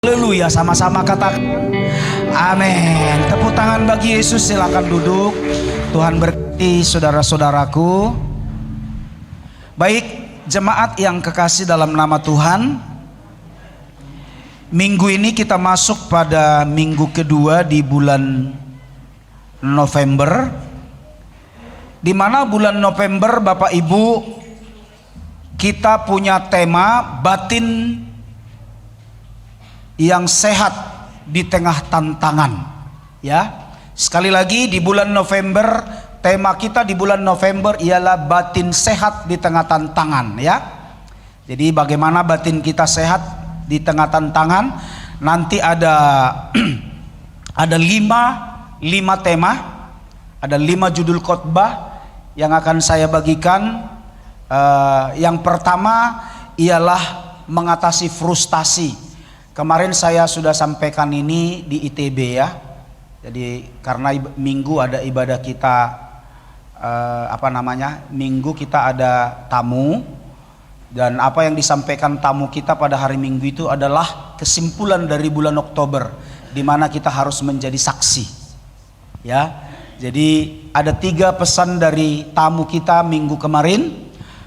Haleluya, sama-sama katakan amin. Tepuk tangan bagi Yesus, silakan duduk. Tuhan berkati saudara-saudaraku. Baik, jemaat yang kekasih dalam nama Tuhan, minggu ini kita masuk pada minggu kedua di bulan November, di mana bulan November Bapak Ibu kita punya tema batin yang sehat di tengah tantangan. Ya, sekali lagi di bulan November, tema kita di bulan November ialah batin sehat di tengah tantangan. Ya, jadi bagaimana batin kita sehat di tengah tantangan? Nanti ada ada lima tema, ada 5 judul khotbah yang akan saya bagikan. Yang pertama ialah mengatasi frustasi. Kemarin saya sudah sampaikan ini di ITB ya. Jadi karena minggu ada ibadah kita minggu kita ada tamu, dan apa yang disampaikan tamu kita pada hari Minggu itu adalah kesimpulan dari bulan Oktober, di mana kita harus menjadi saksi. Ya. Jadi ada 3 pesan dari tamu kita minggu kemarin.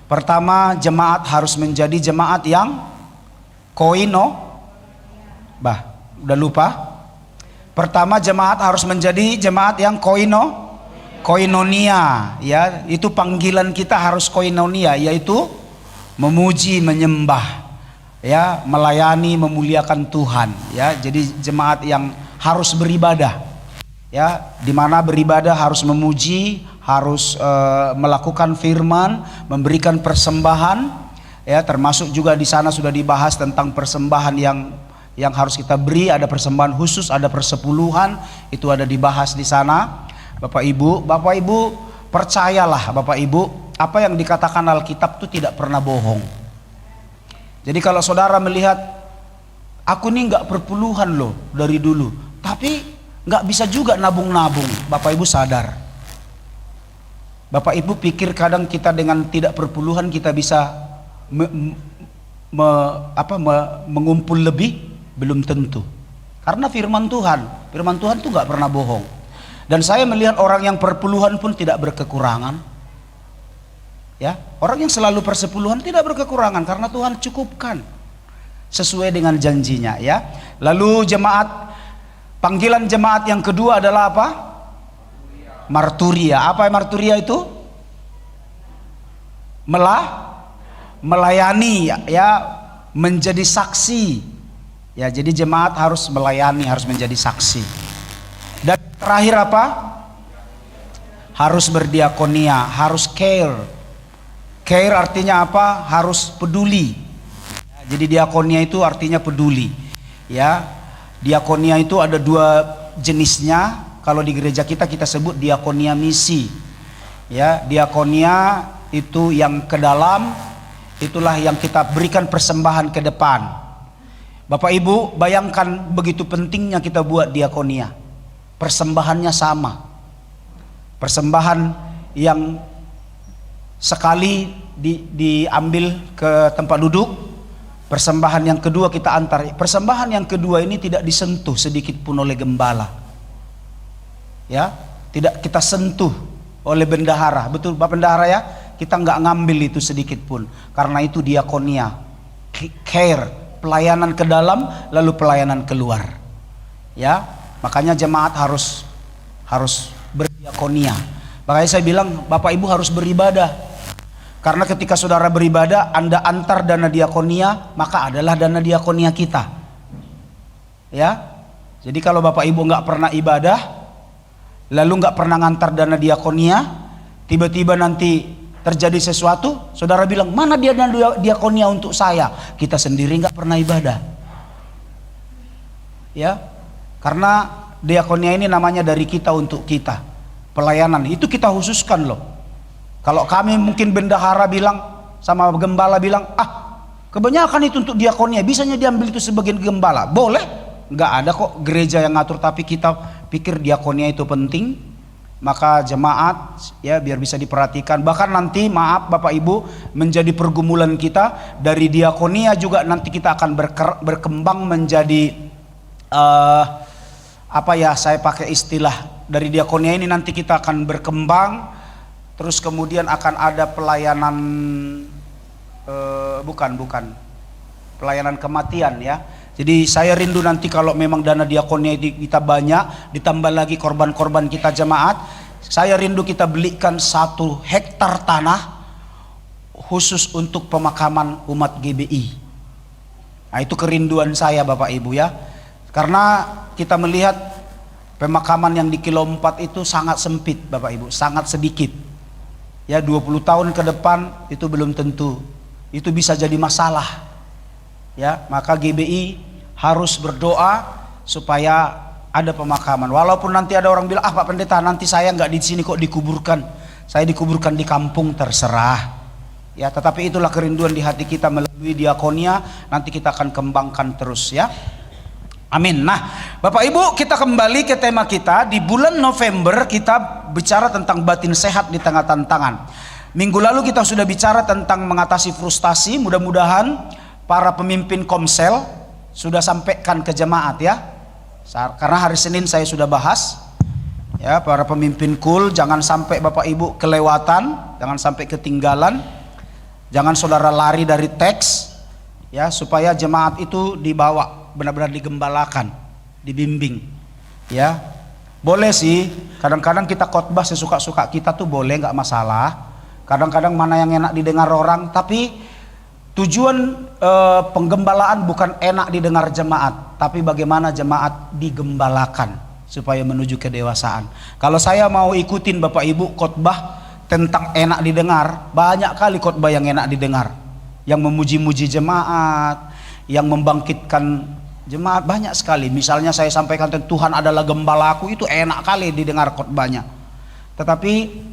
Pertama, jemaat harus menjadi jemaat yang udah lupa. Pertama, jemaat harus menjadi jemaat yang koinonia, ya, itu panggilan kita harus koinonia, yaitu memuji, menyembah, ya, melayani, memuliakan Tuhan, ya. Jadi jemaat yang harus beribadah, ya, di mana beribadah harus memuji, harus melakukan firman, memberikan persembahan, ya, termasuk juga di sana sudah dibahas tentang persembahan yang harus kita beri. Ada persembahan khusus, ada persepuluhan, itu ada dibahas di sana. Bapak Ibu percayalah Bapak Ibu, apa yang dikatakan Alkitab itu tidak pernah bohong. Jadi kalau saudara melihat aku nih nggak perpuluhan loh dari dulu, tapi nggak bisa juga nabung-nabung, Bapak Ibu sadar. Bapak Ibu pikir kadang kita dengan tidak perpuluhan kita bisa mengumpul lebih? Belum tentu. Karena firman Tuhan itu nggak pernah bohong. Dan saya melihat orang yang perpuluhan pun tidak berkekurangan. Ya, orang yang selalu persepuluhan tidak berkekurangan karena Tuhan cukupkan sesuai dengan janjinya, ya. Lalu panggilan jemaat yang kedua adalah apa? Marturia. Apa marturia itu? Melayani, ya, menjadi saksi. Ya, jadi jemaat harus melayani, harus menjadi saksi. Dan terakhir apa? Harus berdiakonia, harus care. Care artinya apa? Harus peduli. Ya, jadi diakonia itu artinya peduli. Ya, diakonia itu ada 2 jenisnya. Kalau di gereja kita sebut diakonia misi. Ya, diakonia itu yang ke dalam, itulah yang kita berikan persembahan ke depan. Bapak Ibu bayangkan begitu pentingnya kita buat diakonia. Persembahannya sama. Persembahan yang sekali diambil ke tempat duduk, persembahan yang kedua kita antar. Persembahan yang kedua ini tidak disentuh sedikit pun oleh gembala. Ya, tidak kita sentuh oleh bendahara. Betul Pak Bendahara ya? Kita nggak ngambil itu sedikit pun. Karena itu diakonia. Care. Pelayanan ke dalam lalu pelayanan keluar, ya. Makanya jemaat harus berdiakonia. Makanya saya bilang Bapak Ibu harus beribadah, karena ketika saudara beribadah Anda antar dana diakonia, maka adalah dana diakonia kita, ya. Jadi kalau Bapak Ibu nggak pernah ibadah lalu nggak pernah ngantar dana diakonia, tiba-tiba nanti terjadi sesuatu, saudara bilang mana dia dan diakonia untuk saya? Kita sendiri nggak pernah ibadah, ya. Karena diakonia ini namanya dari kita untuk kita, pelayanan itu kita khususkan loh. Kalau kami mungkin bendahara bilang sama gembala bilang, kebanyakan itu untuk diakonia, bisanya diambil itu sebagian gembala, boleh? Nggak ada kok gereja yang ngatur, tapi kita pikir diakonia itu penting. Maka jemaat, ya, biar bisa diperhatikan. Bahkan nanti maaf Bapak Ibu, menjadi pergumulan kita dari diakonia juga nanti kita akan berkembang menjadi eh, apa ya, saya pakai istilah dari diakonia ini nanti kita akan berkembang, terus kemudian akan ada pelayanan bukan pelayanan kematian ya. Jadi saya rindu nanti kalau memang dana diakonia kita banyak, ditambah lagi korban-korban kita jemaat, saya rindu kita belikan 1 hektar tanah khusus untuk pemakaman umat GBI. Nah itu kerinduan saya Bapak Ibu ya, karena kita melihat pemakaman yang di Kilo 4 itu sangat sempit Bapak Ibu, sangat sedikit ya. 20 tahun ke depan itu belum tentu, itu bisa jadi masalah ya. Maka GBI harus berdoa supaya ada pemakaman. Walaupun nanti ada orang bilang, ah Pak Pendeta nanti saya nggak di sini kok dikuburkan, saya dikuburkan di kampung, terserah ya. Tetapi itulah kerinduan di hati kita melalui diakonia, nanti kita akan kembangkan terus ya. Amin. Nah Bapak Ibu, kita kembali ke tema kita. Di bulan November kita bicara tentang batin sehat di tengah tantangan. Minggu lalu kita sudah bicara tentang mengatasi frustasi. Mudah-mudahan para pemimpin Komsel sudah sampaikan ke jemaat ya, karena hari Senin saya sudah bahas ya. Para pemimpin KUL, jangan sampai Bapak Ibu kelewatan, jangan sampai ketinggalan, jangan saudara lari dari teks ya, supaya jemaat itu dibawa, benar-benar digembalakan, dibimbing ya. Boleh sih kadang-kadang kita khotbah sesuka-suka kita tuh, boleh, nggak masalah. Kadang-kadang mana yang enak didengar orang, tapi tujuan penggembalaan bukan enak didengar jemaat, tapi bagaimana jemaat digembalakan supaya menuju kedewasaan. Kalau saya mau ikutin Bapak Ibu khotbah tentang enak didengar, banyak kali khotbah yang enak didengar, yang memuji-muji jemaat, yang membangkitkan jemaat, banyak sekali. Misalnya saya sampaikan tentang Tuhan adalah gembalaku, itu enak kali didengar khotbahnya. Tetapi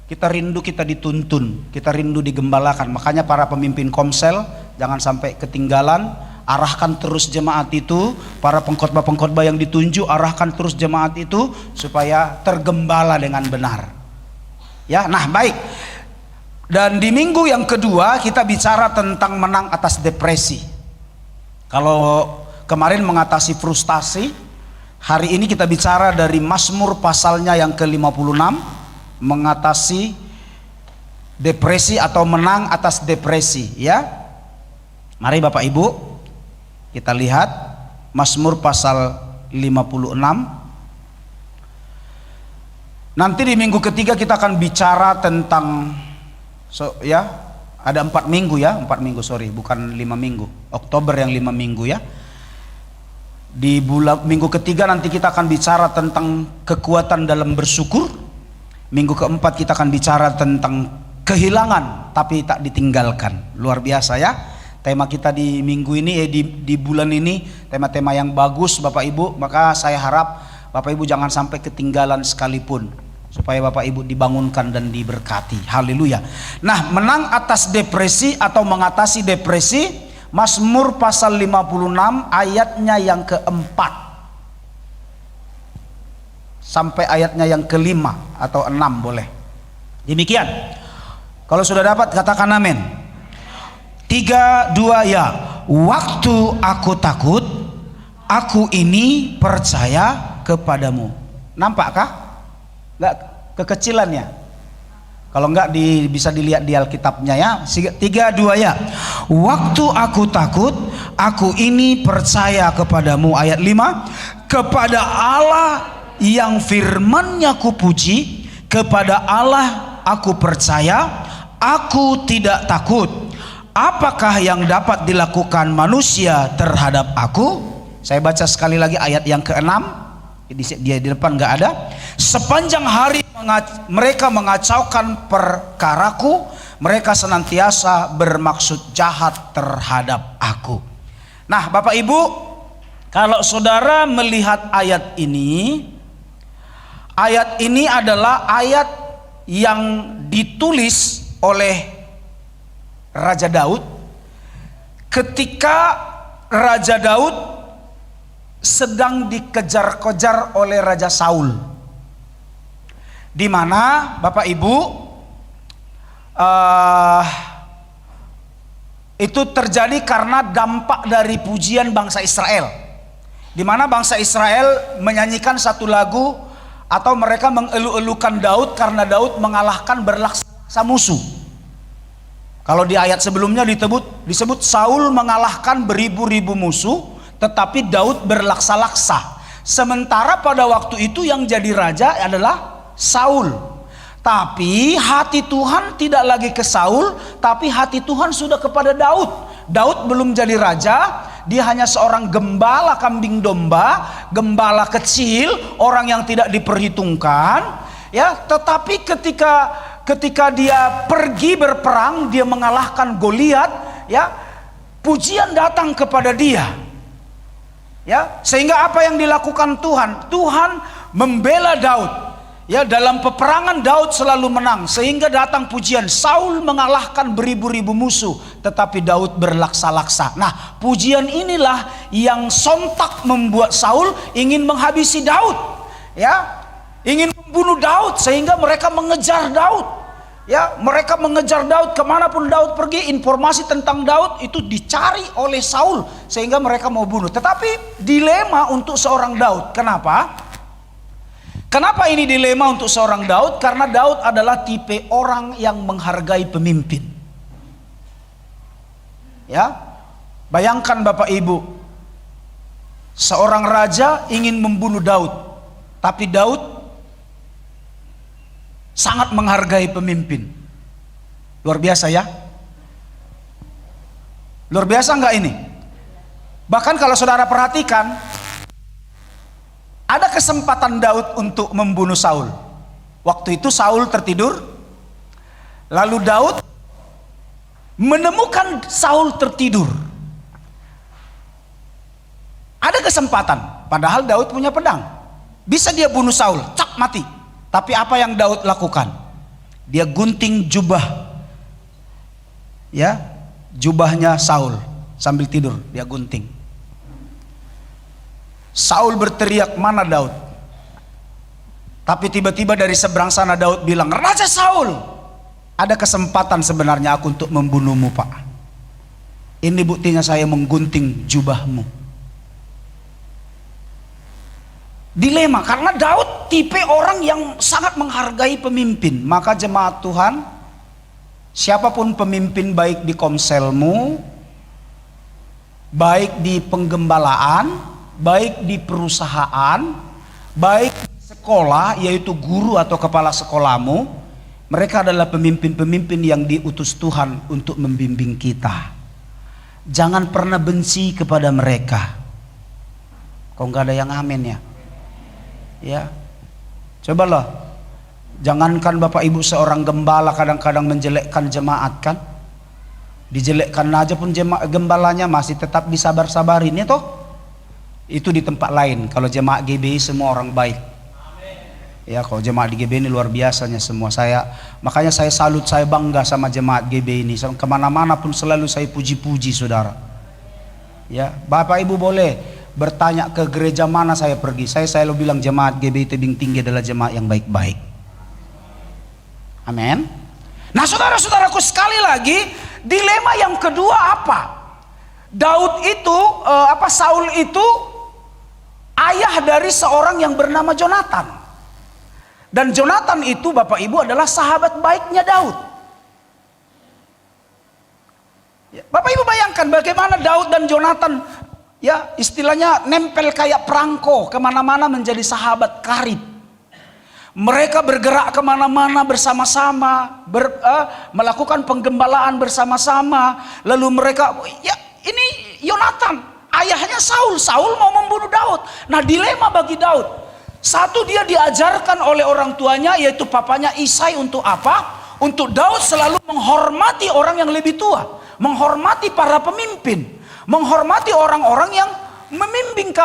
kita rindu, kita dituntun, kita rindu digembalakan. Makanya para pemimpin Komsel jangan sampai ketinggalan, arahkan terus jemaat itu. Para pengkhotbah-pengkhotbah yang ditunjuk, arahkan terus jemaat itu supaya tergembala dengan benar ya. Nah baik, dan di minggu yang kedua kita bicara tentang menang atas depresi. Kalau kemarin mengatasi frustasi, hari ini kita bicara dari Mazmur pasalnya yang ke-56, mengatasi depresi atau menang atas depresi ya. Mari Bapak Ibu kita lihat Mazmur pasal 56. Nanti di minggu ketiga kita akan bicara tentang ya, ada 4 minggu ya, 4 minggu sorry, bukan 5 minggu. Oktober yang 5 minggu ya. Di minggu ketiga nanti kita akan bicara tentang kekuatan dalam bersyukur. Minggu keempat kita akan bicara tentang kehilangan tapi tak ditinggalkan. Luar biasa ya. Tema kita di minggu ini, di bulan ini, tema-tema yang bagus Bapak Ibu. Maka saya harap Bapak Ibu jangan sampai ketinggalan sekalipun, supaya Bapak Ibu dibangunkan dan diberkati. Haleluya. Nah, menang atas depresi atau mengatasi depresi, Mazmur pasal 56 ayatnya yang keempat sampai ayatnya yang kelima atau 6 boleh. Demikian. Kalau sudah dapat katakan amin. 3, 2 ya. Waktu aku takut, aku ini percaya kepadamu. Nampakkah? Enggak kekecilannya? Kalau enggak bisa dilihat di Alkitabnya ya. 3, 2 ya. Waktu aku takut, aku ini percaya kepadamu. Ayat 5. Kepada Allah yang firman-Nya kupuji, kepada Allah aku percaya, aku tidak takut. Apakah yang dapat dilakukan manusia terhadap aku? Saya baca sekali lagi ayat yang ke-6. Dia di depan nggak ada. Sepanjang hari mereka mengacaukan perkaraku, mereka senantiasa bermaksud jahat terhadap aku. Nah Bapak Ibu, kalau saudara melihat ayat ini adalah ayat yang ditulis oleh Raja Daud ketika Raja Daud sedang dikejar-kejar oleh Raja Saul, di mana Bapak Ibu itu terjadi karena dampak dari pujian bangsa Israel di mana bangsa Israel menyanyikan satu lagu atau mereka mengelu-elukan Daud karena Daud mengalahkan berlaksa musuh. Kalau di ayat sebelumnya disebut Saul mengalahkan beribu-ribu musuh, tetapi Daud berlaksa-laksa. Sementara pada waktu itu yang jadi raja adalah Saul. Tapi hati Tuhan tidak lagi ke Saul, tapi hati Tuhan sudah kepada Daud. Daud belum jadi raja, dia hanya seorang gembala kambing domba, gembala kecil, orang yang tidak diperhitungkan, ya. Tetapi ketika dia pergi berperang, dia mengalahkan Goliat, ya. Pujian datang kepada dia. Ya, sehingga apa yang dilakukan Tuhan? Tuhan membela Daud. Ya, dalam peperangan Daud selalu menang, sehingga datang pujian. Saul mengalahkan beribu-ribu musuh, tetapi Daud berlaksa-laksa. Nah, pujian inilah yang sontak membuat Saul ingin menghabisi Daud, ya, ingin membunuh Daud, sehingga mereka mengejar Daud. Ya, mereka mengejar Daud kemanapun Daud pergi, informasi tentang Daud itu dicari oleh Saul, sehingga mereka mau bunuh. Tetapi dilema untuk seorang Daud. Kenapa? Kenapa ini dilema untuk seorang Daud? Karena Daud adalah tipe orang yang menghargai pemimpin. Ya, bayangkan Bapak Ibu, seorang raja ingin membunuh Daud, tapi Daud sangat menghargai pemimpin. Luar biasa ya? Luar biasa enggak ini? Bahkan kalau saudara perhatikan, ada kesempatan Daud untuk membunuh Saul. Waktu itu Saul tertidur, lalu Daud menemukan Saul tertidur. Ada kesempatan, padahal Daud punya pedang, bisa dia bunuh Saul, cak mati. Tapi apa yang Daud lakukan? Dia gunting jubah, ya, jubahnya Saul sambil tidur, dia gunting. Saul berteriak, "Mana Daud?" Tapi tiba-tiba dari seberang sana Daud bilang, "Raja Saul, ada kesempatan sebenarnya aku untuk membunuhmu, Pak. Ini buktinya saya menggunting jubahmu." Dilema, karena Daud tipe orang yang sangat menghargai pemimpin. Maka jemaat Tuhan, siapapun pemimpin, baik di komselmu, baik di penggembalaan, baik di perusahaan, baik di sekolah, yaitu guru atau kepala sekolahmu, mereka adalah pemimpin-pemimpin yang diutus Tuhan untuk membimbing kita. Jangan pernah benci kepada mereka. Kok nggak ada yang amin ya? Ya, cobalah. Jangankan Bapak Ibu seorang gembala kadang-kadang menjelekkan jemaat, kan? Dijelekkan aja pun gembalanya masih tetap disabar-sabarin, ya toh? Itu di tempat lain. Kalau jemaat GBI semua orang baik. Ya, kalau jemaat di GBI ini luar biasanya semua. Makanya saya salut, saya bangga sama jemaat GBI ini. Kemana-mana pun selalu saya puji-puji saudara. Ya, Bapak Ibu boleh bertanya ke gereja mana saya pergi, saya selalu bilang jemaat GBI Tebing Tinggi adalah jemaat yang baik-baik. Amin. Nah, saudara-saudaraku, sekali lagi dilema yang kedua apa? Daud itu Saul itu ayah dari seorang yang bernama Jonatan. Dan Jonatan itu Bapak Ibu adalah sahabat baiknya Daud. Bapak Ibu bayangkan bagaimana Daud dan Jonatan, ya, istilahnya nempel kayak perangko, kemana-mana menjadi sahabat karib. Mereka bergerak kemana-mana bersama-sama, melakukan penggembalaan bersama-sama. Lalu mereka, ya, ini Yonatan, ayahnya Saul. Saul mau membunuh Daud. Nah, dilema bagi Daud. Satu, dia diajarkan oleh orang tuanya, yaitu papanya Isai, untuk apa? Untuk Daud selalu menghormati orang yang lebih tua, menghormati para pemimpin, menghormati orang-orang yang memimpin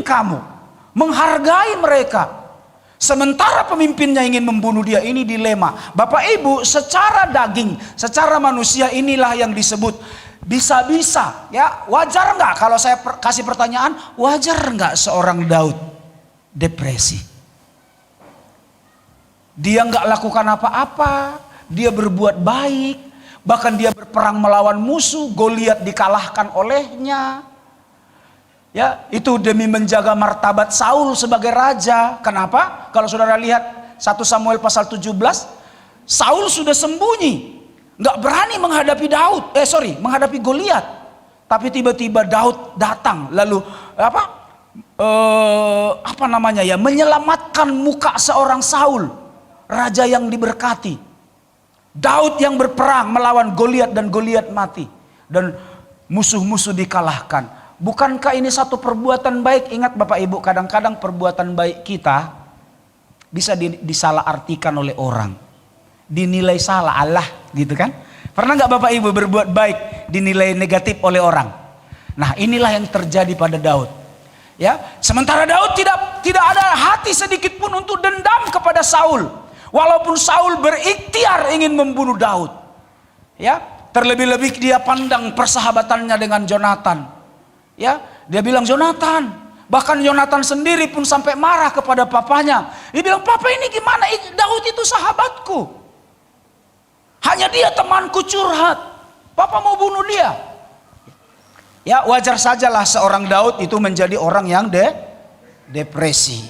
kamu, menghargai mereka. Sementara pemimpinnya ingin membunuh dia. Ini dilema. Bapak Ibu, secara daging, secara manusia, inilah yang disebut bisa-bisa. Ya, wajar nggak kalau saya kasih pertanyaan, wajar nggak seorang Daud depresi? Dia nggak lakukan apa-apa, dia berbuat baik, bahkan dia berperang melawan musuh, Goliat dikalahkan olehnya. Ya, itu demi menjaga martabat Saul sebagai raja. Kenapa? Kalau saudara lihat 1 Samuel pasal 17, Saul sudah sembunyi, nggak berani menghadapi menghadapi Goliat. Tapi tiba-tiba Daud datang, lalu menyelamatkan muka seorang Saul, raja yang diberkati. Daud yang berperang melawan Goliat dan Goliat mati, dan musuh-musuh dikalahkan. Bukankah ini satu perbuatan baik? Ingat Bapak Ibu, kadang-kadang perbuatan baik kita bisa disalahartikan oleh orang, dinilai salah Allah, gitu kan? Pernah nggak Bapak Ibu berbuat baik dinilai negatif oleh orang? Nah, inilah yang terjadi pada Daud. Ya, sementara Daud tidak ada hati sedikit pun untuk dendam kepada Saul, walaupun Saul berikhtiar ingin membunuh Daud. Ya, terlebih-lebih dia pandang persahabatannya dengan Jonatan. Ya, dia bilang Jonatan, bahkan Jonatan sendiri pun sampai marah kepada papanya. Dia bilang, "Papa, ini gimana? Daud itu sahabatku. Hanya dia temanku curhat. Papa mau bunuh dia." Ya, wajar sajalah seorang Daud itu menjadi orang yang depresi.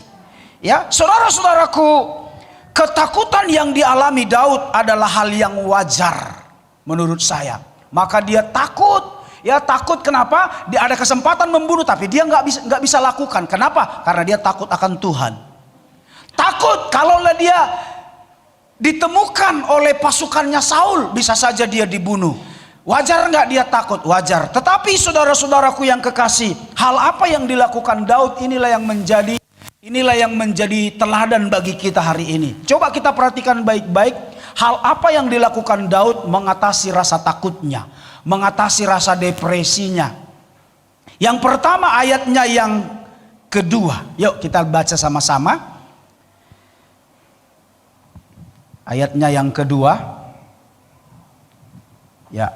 Ya, saudara-saudaraku, ketakutan yang dialami Daud adalah hal yang wajar menurut saya. Maka dia takut. Ya, takut kenapa? Dia ada kesempatan membunuh tapi dia nggak bisa lakukan. Kenapa? Karena dia takut akan Tuhan. Takut kalau dia ditemukan oleh pasukannya Saul, bisa saja dia dibunuh. Wajar nggak dia takut? Wajar. Tetapi saudara-saudaraku yang kekasih, hal apa yang dilakukan Daud inilah yang menjadi teladan bagi kita hari ini. Coba kita perhatikan baik-baik hal apa yang dilakukan Daud mengatasi rasa takutnya, mengatasi rasa depresinya. Yang pertama, ayatnya yang kedua. Yuk kita baca sama-sama. Ayatnya yang kedua. Ya,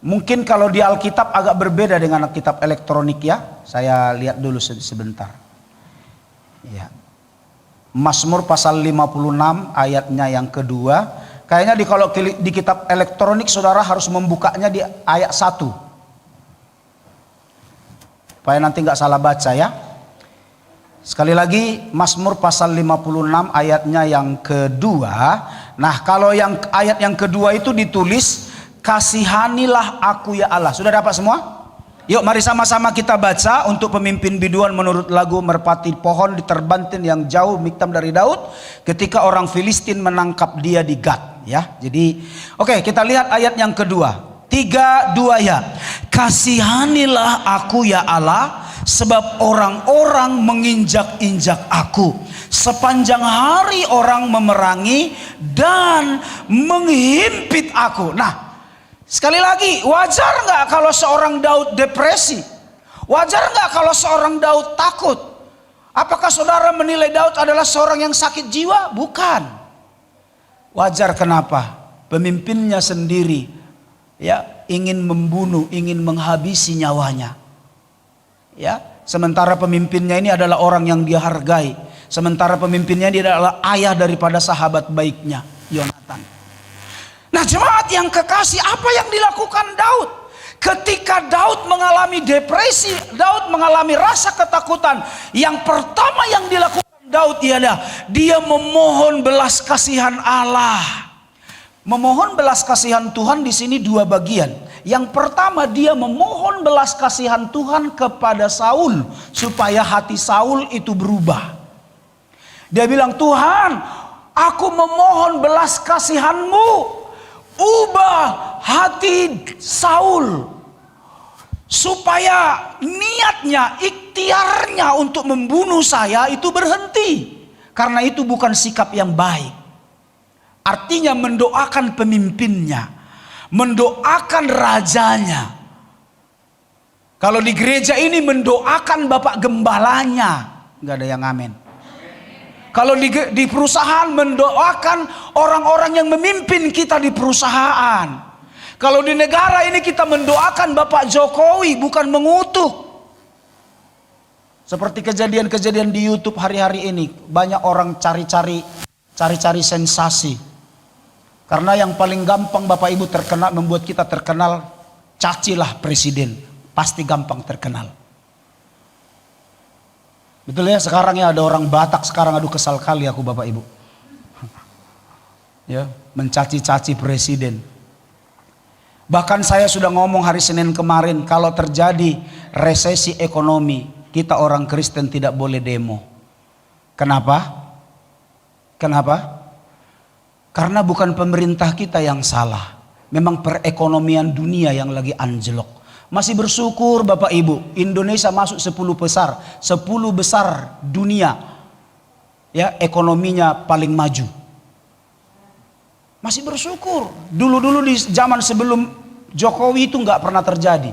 mungkin kalau di Alkitab agak berbeda dengan Alkitab elektronik ya. Saya lihat dulu sebentar. Ya. Mazmur pasal 56 ayatnya yang kedua. Kayaknya kalau di kitab elektronik saudara harus membukanya di ayat 1. Supaya nanti nggak salah baca ya. Sekali lagi, Mazmur pasal 56 ayatnya yang kedua. Nah, kalau ayat yang kedua itu ditulis, "Kasihanilah aku ya Allah." Sudah dapat semua? Yuk mari sama-sama kita baca untuk pemimpin biduan menurut lagu Merpati Pohon di Terbantin yang jauh, miktam dari Daud, ketika orang Filistin menangkap dia di Gat. Ya, jadi oke, kita lihat ayat yang kedua. 3-2 ya. "Kasihanilah aku ya Allah, sebab orang-orang menginjak-injak aku. Sepanjang hari orang memerangi dan menghimpit aku." Nah, sekali lagi, wajar nggak kalau seorang Daud depresi? Wajar nggak kalau seorang Daud takut? Apakah saudara menilai Daud adalah seorang yang sakit jiwa? Bukan. Wajar kenapa? Pemimpinnya sendiri ya ingin membunuh, ingin menghabisi nyawanya. Ya, sementara pemimpinnya ini adalah orang yang dia hargai. Sementara pemimpinnya dia adalah ayah daripada sahabat baiknya, Yonatan. Nah, jemaat yang kekasih, apa yang dilakukan Daud? Ketika Daud mengalami depresi, Daud mengalami rasa ketakutan, yang pertama yang dilakukan Daud ialah dia memohon belas kasihan Allah. Memohon belas kasihan Tuhan di sini dua bagian. Yang pertama, dia memohon belas kasihan Tuhan kepada Saul supaya hati Saul itu berubah. Dia bilang, "Tuhan, aku memohon belas kasihan-Mu. Ubah hati Saul supaya niatnya, ikhtiarnya untuk membunuh saya itu berhenti. Karena itu bukan sikap yang baik." Artinya mendoakan pemimpinnya, mendoakan rajanya. Kalau di gereja ini mendoakan bapak gembalanya, nggak ada yang amin. Kalau di perusahaan mendoakan orang-orang yang memimpin kita di perusahaan. Kalau di negara ini kita mendoakan Bapak Jokowi, bukan mengutuk. Seperti kejadian-kejadian di YouTube hari-hari ini, banyak orang cari-cari sensasi. Karena yang paling gampang Bapak Ibu terkenal, membuat kita terkenal, cacilah presiden, pasti gampang terkenal. Betul ya, sekarang ya ada orang Batak sekarang, aduh kesal kali aku Bapak Ibu. Ya, mencaci-caci presiden. Bahkan saya sudah ngomong hari Senin kemarin, kalau terjadi resesi ekonomi, kita orang Kristen tidak boleh demo. Kenapa? Kenapa? Karena bukan pemerintah kita yang salah. Memang perekonomian dunia yang lagi anjlok. Masih bersyukur Bapak Ibu, Indonesia masuk 10 besar. 10 besar dunia. Ya, ekonominya paling maju. Masih bersyukur. Dulu-dulu di zaman sebelum Jokowi itu nggak pernah terjadi.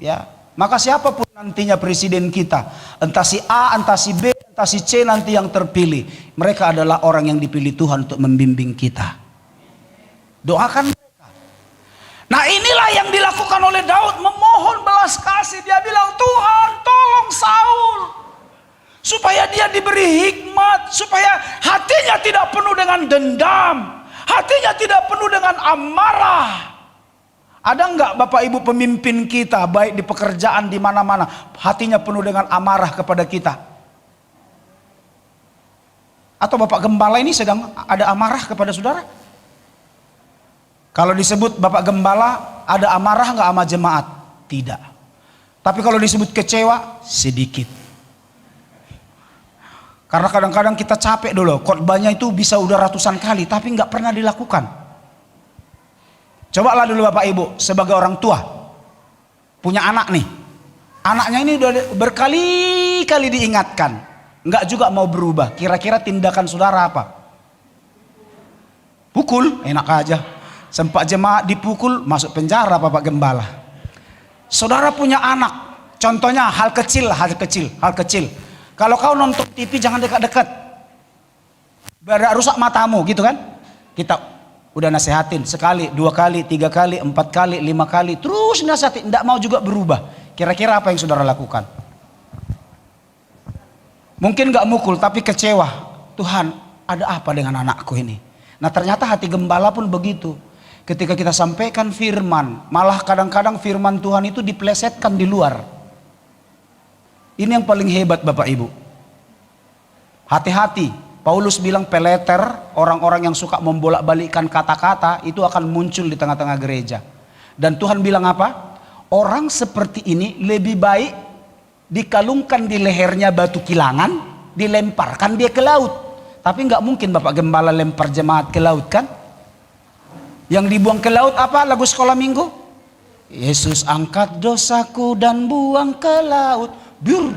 Ya, maka siapapun nantinya presiden kita, entah si A, entah si B, entah si C nanti yang terpilih, mereka adalah orang yang dipilih Tuhan untuk membimbing kita. Doakan mereka. Nah, inilah yang dilakukan oleh Daud, memohon belas kasih. Dia bilang, Tuhan tolong Saul, supaya dia diberi hikmat, supaya hatinya tidak penuh dengan dendam, hatinya tidak penuh dengan amarah. Ada enggak Bapak Ibu pemimpin kita, baik di pekerjaan di mana-mana, hatinya penuh dengan amarah kepada kita? Atau Bapak Gembala ini sedang ada amarah kepada saudara? Kalau disebut Bapak Gembala ada amarah enggak sama jemaat? Tidak. Tapi kalau disebut kecewa, sedikit. Karena kadang-kadang kita capek dulu, khotbahnya itu bisa udah ratusan kali, tapi nggak pernah dilakukan. Cobalah dulu Bapak Ibu, sebagai orang tua, punya anak nih. Anaknya ini udah berkali-kali diingatkan, nggak juga mau berubah. Kira-kira tindakan saudara apa? Pukul, enak aja. Sempat jemaat dipukul, masuk penjara Bapak Gembala. Saudara punya anak, contohnya hal kecil. Kalau kau nonton TV jangan dekat-dekat, rusak matamu gitu kan. Kita udah nasehatin sekali, 2 kali, 3 kali, 4 kali, 5 kali, terus nasehatin, tidak mau juga berubah. Kira-kira apa yang saudara lakukan? Mungkin gak mukul tapi kecewa. Tuhan, ada apa dengan anakku ini? Nah, ternyata hati gembala pun begitu. Ketika kita sampaikan firman, malah kadang-kadang firman Tuhan itu diplesetkan di luar. Ini yang paling hebat Bapak Ibu. Hati-hati. Paulus bilang peleter, orang-orang yang suka membolak-balikkan kata-kata itu akan muncul di tengah-tengah gereja. Dan Tuhan bilang apa? Orang seperti ini lebih baik dikalungkan di lehernya batu kilangan, dilemparkan dia ke laut. Tapi nggak mungkin Bapak Gembala lempar jemaat ke laut kan? Yang dibuang ke laut apa lagu sekolah minggu? Yesus angkat dosaku dan buang ke laut. Bur,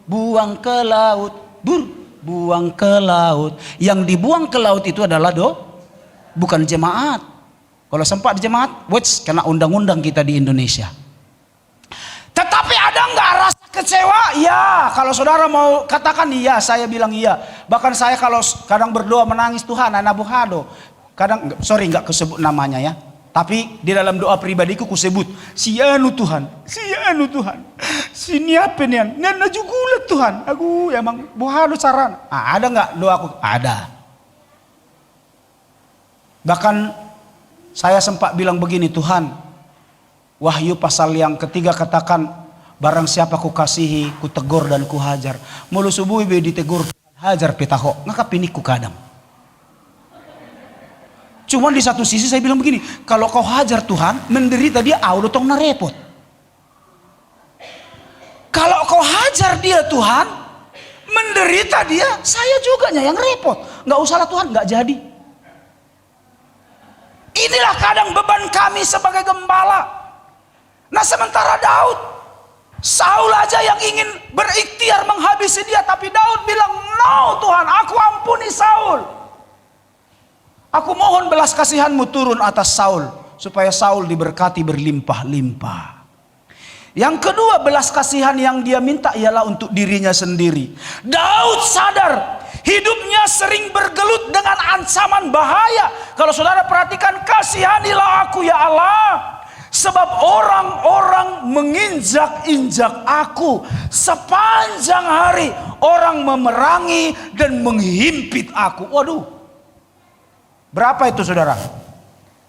buang ke laut. Bur, buang ke laut. Yang dibuang ke laut itu adalah bukan jemaat. Kalau sempat di jemaat, kena undang-undang kita di Indonesia. Tetapi ada nggak rasa kecewa? Ya, kalau saudara mau katakan iya, saya bilang iya. Bahkan saya kalau kadang berdoa menangis, Tuhan anak buhado. Kadang, sorry nggak kesebut namanya ya. Tapi di dalam doa pribadiku kusebut, si anu Tuhan, si niapenian, nana jugulat Tuhan, aku emang buhado saran. Ada nggak doaku? Ada. Bahkan saya sempat bilang begini, Tuhan, Wahyu pasal yang ketiga katakan, barang siapa ku kasihi, ku tegur dan ku hajar. Mulu subuh ibu ditegur, hajar petaho, ngakapini ku kadang. Cuman di satu sisi saya bilang begini, kalau kau hajar Tuhan, menderita dia, udah tong repot. Kalau kau hajar dia Tuhan, menderita dia, saya juga yang repot. Nggak usahlah Tuhan, nggak jadi. Inilah kadang beban kami sebagai gembala. Nah sementara Daud, Saul aja yang ingin berikhtiar menghabisi dia, tapi Daud bilang, no Tuhan, aku ampuni Saul. Aku mohon belas kasihanmu turun atas Saul, supaya Saul diberkati berlimpah-limpah. Yang kedua, belas kasihan yang dia minta ialah untuk dirinya sendiri. Daud sadar hidupnya sering bergelut dengan ancaman bahaya. Kalau saudara perhatikan, kasihanilah aku ya Allah, sebab orang-orang menginjak-injak aku. Sepanjang hari orang memerangi dan menghimpit aku. Waduh, berapa itu saudara?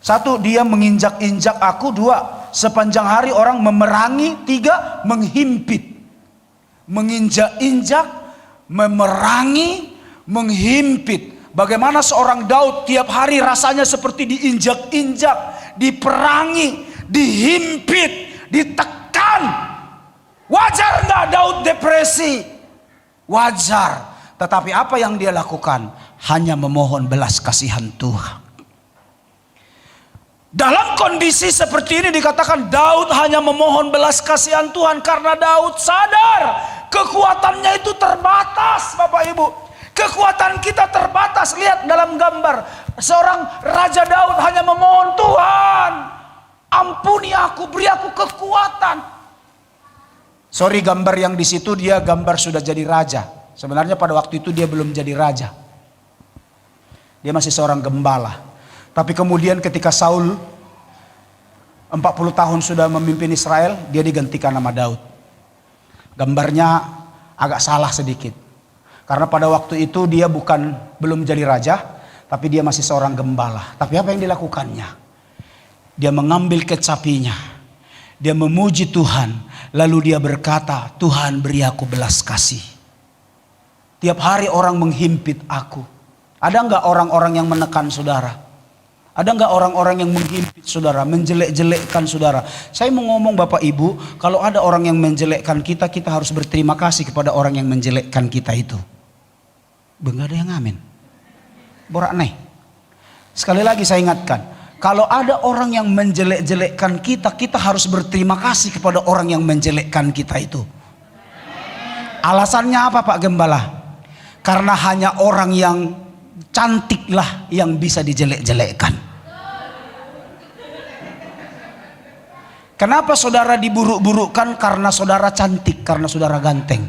Satu, dia menginjak-injak aku. Dua, sepanjang hari orang memerangi. Tiga, menghimpit. menginjak-injak, memerangi, menghimpit. Bagaimana seorang Daud tiap hari rasanya seperti diinjak-injak, diperangi, dihimpit, ditekan. Wajar nggak Daud depresi? Wajar. Tetapi apa yang dia lakukan? Hanya memohon belas kasihan Tuhan. Dalam kondisi seperti ini dikatakan Daud hanya memohon belas kasihan Tuhan karena Daud sadar kekuatannya itu terbatas, Bapak Ibu. Kekuatan kita terbatas. Lihat dalam gambar, seorang Raja Daud hanya memohon, Tuhan, ampuni aku, beri aku kekuatan. Sorry, gambar yang di situ dia gambar sudah jadi raja. Sebenarnya pada waktu itu dia belum jadi raja. Dia masih seorang gembala. Tapi kemudian ketika Saul 40 tahun sudah memimpin Israel, dia digantikan nama Daud. Gambarnya agak salah sedikit. Karena pada waktu itu dia belum jadi raja, tapi dia masih seorang gembala. Tapi apa yang dilakukannya? Dia mengambil kecapinya. Dia memuji Tuhan. Lalu dia berkata, Tuhan beri aku belas kasih. Tiap hari orang menghimpit aku. Ada enggak orang-orang yang menekan saudara? Ada enggak orang-orang yang menghimpit saudara, menjelek-jelekkan saudara? Saya mau ngomong Bapak Ibu, kalau ada orang yang menjelekkan kita, kita harus berterima kasih kepada orang yang menjelekkan kita itu. Enggak ada yang amin. Borak nih. Sekali lagi saya ingatkan, kalau ada orang yang menjelek-jelekkan kita, kita harus berterima kasih kepada orang yang menjelekkan kita itu. Alasannya apa Pak Gembala? Karena hanya orang yang cantiklah yang bisa dijelek-jelekkan. Kenapa saudara diburuk-burukkan? Karena saudara cantik, karena saudara ganteng.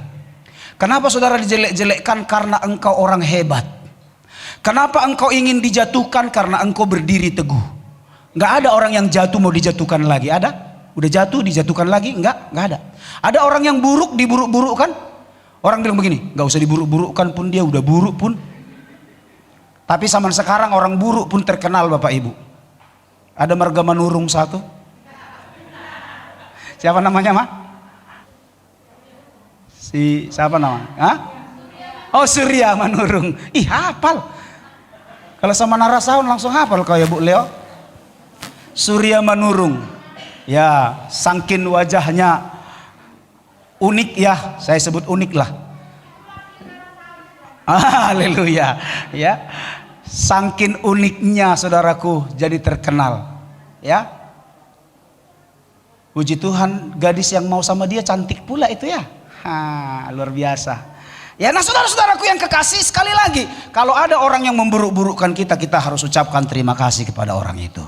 Kenapa saudara dijelek-jelekkan? Karena engkau orang hebat. Kenapa engkau ingin dijatuhkan? Karena engkau berdiri teguh. Nggak ada orang yang jatuh mau dijatuhkan lagi. Ada? Udah jatuh dijatuhkan lagi? Nggak ada. Ada orang yang buruk diburuk-burukkan? Orang bilang begini, nggak usah diburuk-burukkan pun, dia udah buruk pun. Tapi zaman sekarang orang buruk pun terkenal Bapak Ibu. Ada marga Manurung satu. Siapa namanya Mak? Siapa namanya? Hah? Oh, Surya Manurung. Ih, hafal. Kalau sama Narasaun langsung hafal kau ya Bu Leo. Surya Manurung. Ya, sangkin wajahnya unik ya, saya sebut unik lah. Haleluya. Ya. Sangkin uniknya saudaraku jadi terkenal. Ya. Puji Tuhan, gadis yang mau sama dia cantik pula itu ya. Luar biasa. Ya, nah saudara-saudaraku yang kekasih, sekali lagi, kalau ada orang yang memburuk-burukkan kita, kita harus ucapkan terima kasih kepada orang itu.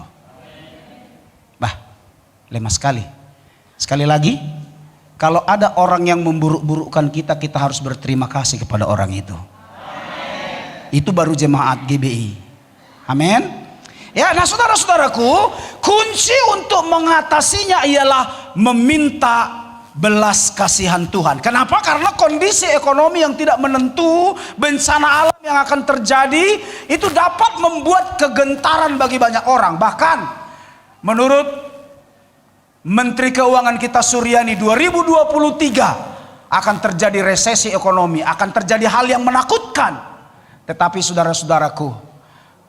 Bah, lemah sekali. Sekali lagi, kalau ada orang yang memburuk-burukkan kita, kita harus berterima kasih kepada orang itu. Itu baru jemaat GBI. Amin. Ya, nah saudara-saudaraku, kunci untuk mengatasinya ialah meminta belas kasihan Tuhan. Kenapa? Karena kondisi ekonomi yang tidak menentu, bencana alam yang akan terjadi, itu dapat membuat kegentaran bagi banyak orang. Bahkan menurut Menteri Keuangan kita Suryani, 2023 akan terjadi resesi ekonomi, akan terjadi hal yang menakutkan. Tetapi saudara-saudaraku,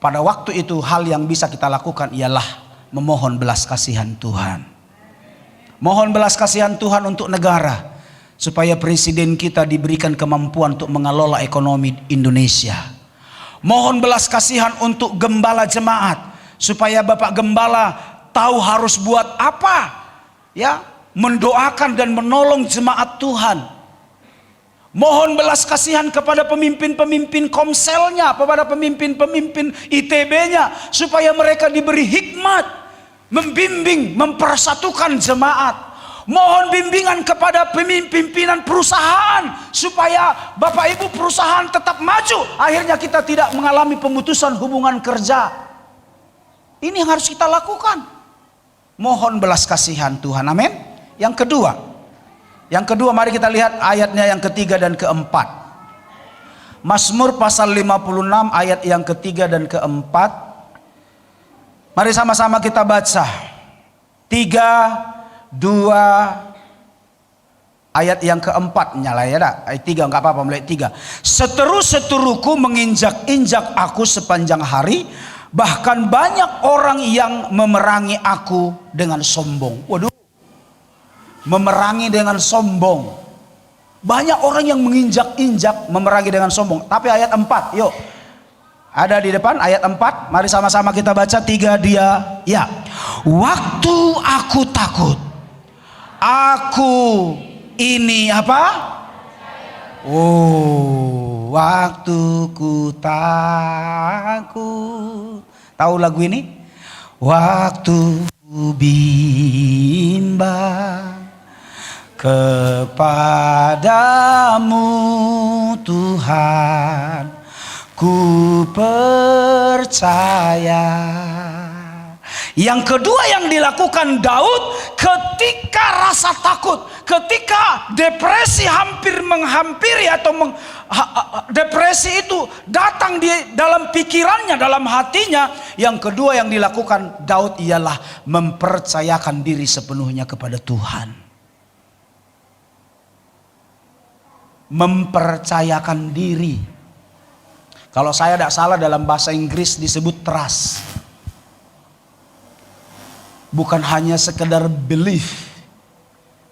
pada waktu itu hal yang bisa kita lakukan ialah memohon belas kasihan Tuhan. Mohon belas kasihan Tuhan untuk negara, supaya presiden kita diberikan kemampuan untuk mengelola ekonomi Indonesia. Mohon belas kasihan untuk gembala jemaat, supaya Bapak Gembala tahu harus buat apa, ya, mendoakan dan menolong jemaat Tuhan. Mohon belas kasihan kepada pemimpin-pemimpin komselnya, kepada pemimpin-pemimpin ITB-nya, supaya mereka diberi hikmat, membimbing, mempersatukan jemaat. Mohon bimbingan kepada pimpinan perusahaan, supaya Bapak Ibu perusahaan tetap maju. Akhirnya kita tidak mengalami pemutusan hubungan kerja. Ini yang harus kita lakukan. Mohon belas kasihan Tuhan. Amin. Yang kedua, mari kita lihat ayatnya yang ketiga dan keempat. Mazmur pasal 56 ayat yang ketiga dan keempat. Mari sama-sama kita baca. 3, 2, Ayat yang keempat nyala ya dah. Ayat 3 nggak apa-apa, mulai 3. Seteru-seteruku menginjak-injak aku sepanjang hari, bahkan banyak orang yang memerangi aku dengan sombong. Waduh, memerangi dengan sombong. Banyak orang yang menginjak-injak, memerangi dengan sombong. Tapi ayat 4, yuk. Ada di depan ayat 4, mari sama-sama kita baca 3 dia. Ya. Waktu aku takut, aku ini apa? Oh, waktu ku takut. Tahu lagu ini? Waktu ku bimbang kepadamu Tuhan, ku percaya. Yang kedua yang dilakukan Daud ketika rasa takut, ketika depresi hampir menghampiri atau depresi itu datang di dalam pikirannya, dalam hatinya, yang kedua yang dilakukan Daud ialah mempercayakan diri sepenuhnya kepada Tuhan. Mempercayakan diri. Kalau saya tidak salah dalam bahasa Inggris disebut trust. Bukan hanya sekedar belief,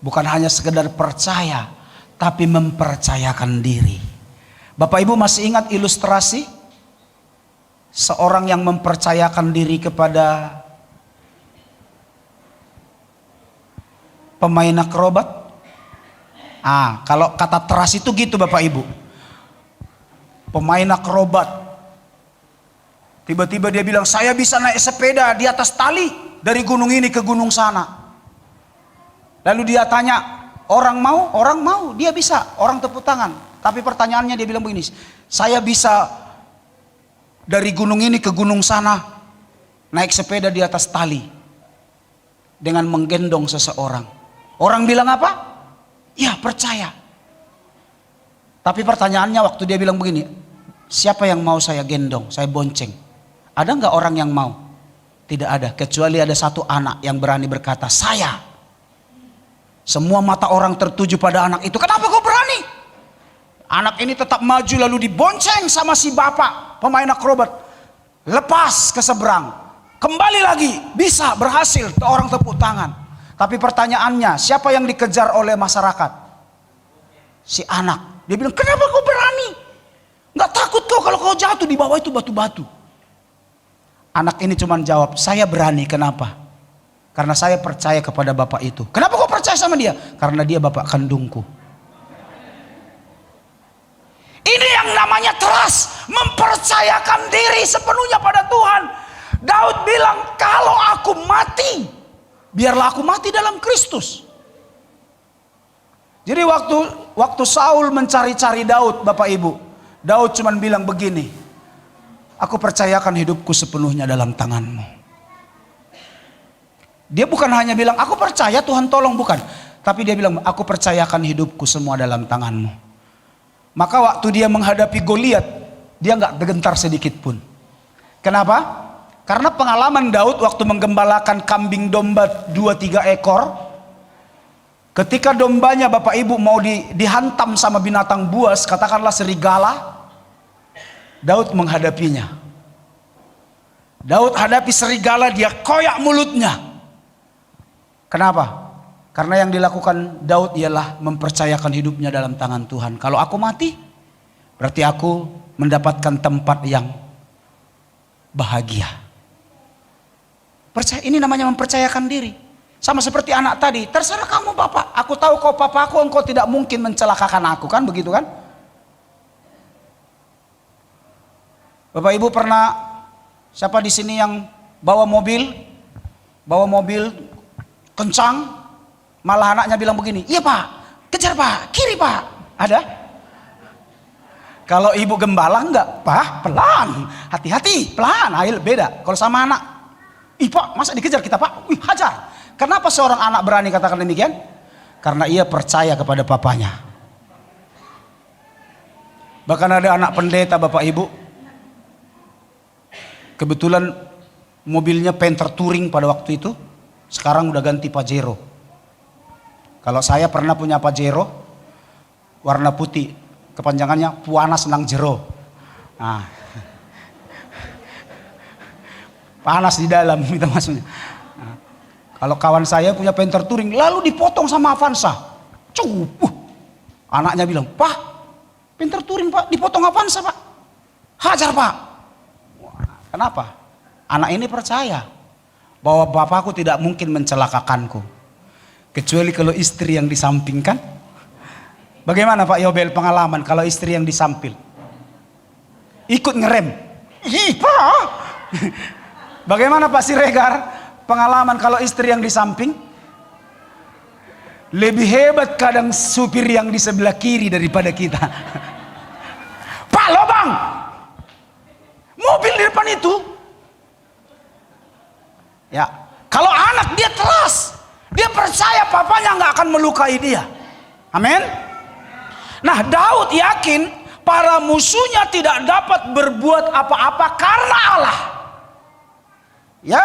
bukan hanya sekedar percaya, tapi mempercayakan diri. Bapak Ibu masih ingat ilustrasi seorang yang mempercayakan diri kepada pemain akrobat? Kalau kata trust itu gitu Bapak Ibu. Pemain akrobat, tiba-tiba dia bilang, saya bisa naik sepeda di atas tali dari gunung ini ke gunung sana. Lalu dia tanya, orang mau? Orang mau, dia bisa, orang tepuk tangan. Tapi pertanyaannya dia bilang begini, saya bisa dari gunung ini ke gunung sana naik sepeda di atas tali dengan menggendong seseorang. Orang bilang apa? Ya, percaya. Tapi pertanyaannya waktu dia bilang begini, siapa yang mau saya gendong, saya bonceng? Ada nggak orang yang mau? Tidak ada, kecuali ada satu anak yang berani berkata, saya. Semua mata orang tertuju pada anak itu. Kenapa kau berani? Anak ini tetap maju lalu dibonceng sama si bapak pemain akrobat. Lepas ke seberang. Kembali lagi, bisa, berhasil. Orang tepuk tangan. Tapi pertanyaannya, siapa yang dikejar oleh masyarakat? Si anak. Dia bilang, kenapa kau berani? Nggak takut kau kalau kau jatuh di bawah itu batu-batu? Anak ini cuma jawab, saya berani. Kenapa? Karena saya percaya kepada bapak itu. Kenapa kau percaya sama dia? Karena dia bapak kandungku. Ini yang namanya trust, mempercayakan diri sepenuhnya pada Tuhan. Daud bilang, kalau aku mati, biarlah aku mati dalam Kristus. Jadi waktu Saul mencari-cari Daud, Bapak Ibu, Daud cuma bilang begini, aku percayakan hidupku sepenuhnya dalam tanganmu. Dia bukan hanya bilang, aku percaya Tuhan tolong, bukan. Tapi dia bilang, aku percayakan hidupku semua dalam tanganmu. Maka waktu dia menghadapi Goliat, dia nggak bergentar sedikit pun. Kenapa? Karena pengalaman Daud waktu menggembalakan kambing domba 2-3 ekor. Ketika dombanya Bapak Ibu mau dihantam sama binatang buas, katakanlah serigala, Daud menghadapinya. Daud hadapi serigala, dia koyak mulutnya. Kenapa? Karena yang dilakukan Daud ialah mempercayakan hidupnya dalam tangan Tuhan. Kalau aku mati, berarti aku mendapatkan tempat yang bahagia. Percaya, ini namanya mempercayakan diri. Sama seperti anak tadi, terserah kamu Bapak. Aku tahu kau papaku, engkau tidak mungkin mencelakakan aku, kan begitu kan? Bapak Ibu pernah, siapa di sini yang bawa mobil kencang, malah anaknya bilang begini, iya Pak, kejar Pak, kiri Pak, ada? Kalau ibu gembala enggak, Pak, pelan, hati-hati, pelan, ayo beda. Kalau sama anak, ih Pak, masa dikejar kita Pak, wih hajar. Kenapa seorang anak berani katakan demikian? Karena ia percaya kepada papanya. Bahkan ada anak pendeta Bapak Ibu, kebetulan mobilnya Panther Touring pada waktu itu, sekarang udah ganti Pajero. Kalau saya pernah punya Pajero warna putih, kepanjangannya Puanas Nang Jero. Nah, panas di dalam kita maksudnya. Nah, kalau kawan saya punya Panther Touring lalu dipotong sama Avanza, anaknya bilang, "Pak, Panther Touring Pak, dipotong Avanza Pak, hajar Pak." Kenapa? Anak ini percaya bahwa bapakku tidak mungkin mencelakakanku, kecuali kalau istri yang disampingkan. Bagaimana Pak Yobel pengalaman kalau istri yang disampil? Ikut ngerem. Ih, Pak. Bagaimana Pak Siregar pengalaman kalau istri yang di samping? Lebih hebat kadang supir yang di sebelah kiri daripada kita. Pak, lobang mobil di depan itu. Ya, kalau anak dia teras, dia percaya papanya nggak akan melukai dia. Amin. Nah, Daud yakin para musuhnya tidak dapat berbuat apa-apa karena Allah. Ya,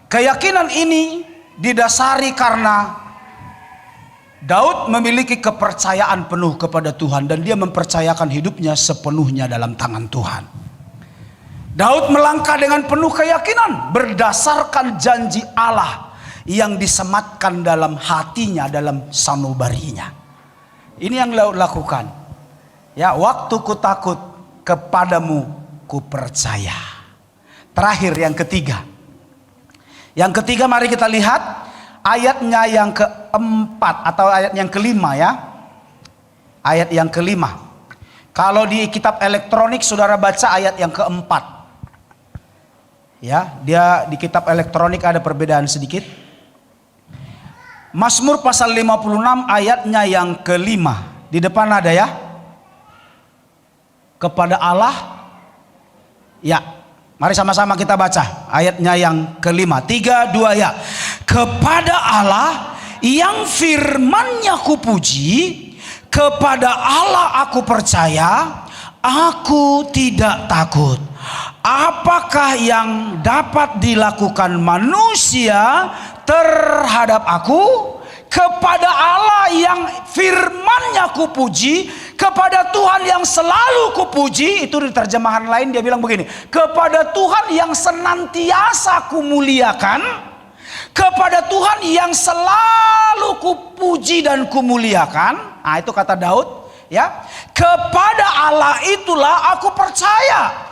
keyakinan ini didasari karena Daud memiliki kepercayaan penuh kepada Tuhan dan dia mempercayakan hidupnya sepenuhnya dalam tangan Tuhan. Daud melangkah dengan penuh keyakinan berdasarkan janji Allah yang disematkan dalam hatinya, dalam sanubarinya. Ini yang Daud lakukan. Ya, waktu ku takut, kepadamu ku percaya. Terakhir yang ketiga. Yang ketiga mari kita lihat ayatnya yang keempat atau ayat yang kelima ya. Ayat yang kelima. Kalau di kitab elektronik saudara baca ayat yang keempat. Ya, dia di kitab elektronik ada perbedaan sedikit. Mazmur pasal 56 ayatnya yang kelima. Di depan ada ya. Kepada Allah. Ya, mari sama-sama kita baca ayatnya yang kelima. 3, 2 ya. Kepada Allah yang firman-Nya kupuji, kepada Allah aku percaya, aku tidak takut. Apakah yang dapat dilakukan manusia terhadap aku? Kepada Allah yang firman-Nya kupuji, kepada Tuhan yang selalu kupuji. Itu di terjemahan lain dia bilang begini, kepada Tuhan yang senantiasa kumuliakan, kepada Tuhan yang selalu kupuji dan kumuliakan. Nah, itu kata Daud ya. Kepada Allah itulah aku percaya,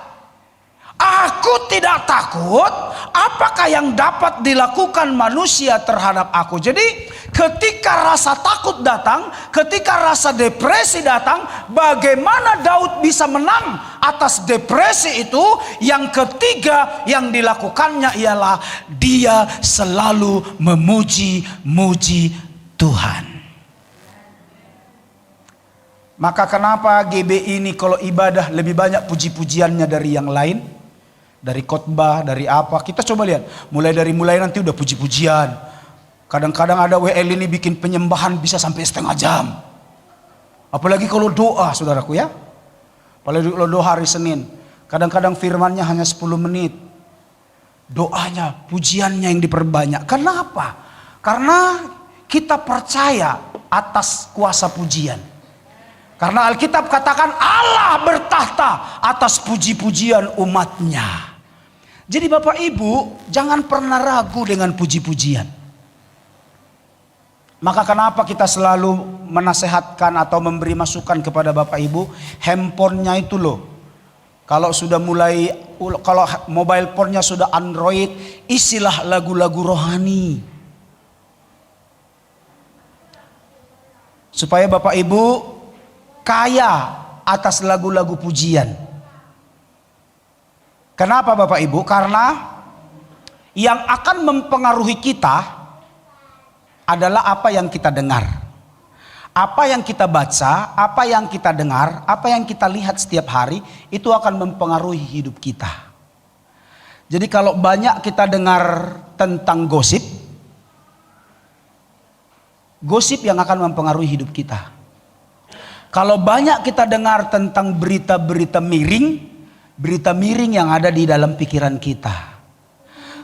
aku tidak takut. Apakah yang dapat dilakukan manusia terhadap aku? Jadi ketika rasa takut datang, ketika rasa depresi datang, bagaimana Daud bisa menang atas depresi itu? Yang ketiga yang dilakukannya ialah dia selalu memuji-muji Tuhan. Maka kenapa GB ini kalau ibadah lebih banyak puji-pujiannya dari yang lain? Dari khotbah, dari apa? Kita coba lihat. Mulai nanti udah puji-pujian. Kadang-kadang ada WL ini bikin penyembahan bisa sampai setengah jam. Apalagi kalau doa, saudaraku ya. Apalagi kalau doa hari Senin. Kadang-kadang firmannya hanya 10 menit. Doanya, pujiannya yang diperbanyak. Kenapa? Karena kita percaya atas kuasa pujian. Karena Alkitab katakan Allah bertahta atas puji-pujian umatnya. Jadi Bapak Ibu jangan pernah ragu dengan puji-pujian. Maka kenapa kita selalu menasehatkan atau memberi masukan kepada Bapak Ibu, handphonenya itu loh. Kalau sudah mulai, kalau mobile phone-nya sudah Android, isilah lagu-lagu rohani. Supaya Bapak Ibu kaya atas lagu-lagu pujian. Kenapa Bapak Ibu? Karena yang akan mempengaruhi kita adalah apa yang kita dengar, apa yang kita baca, apa yang kita dengar, apa yang kita lihat setiap hari, itu akan mempengaruhi hidup kita. Jadi kalau banyak kita dengar tentang gosip yang akan mempengaruhi hidup kita. Kalau banyak kita dengar tentang berita-berita miring yang ada di dalam pikiran kita.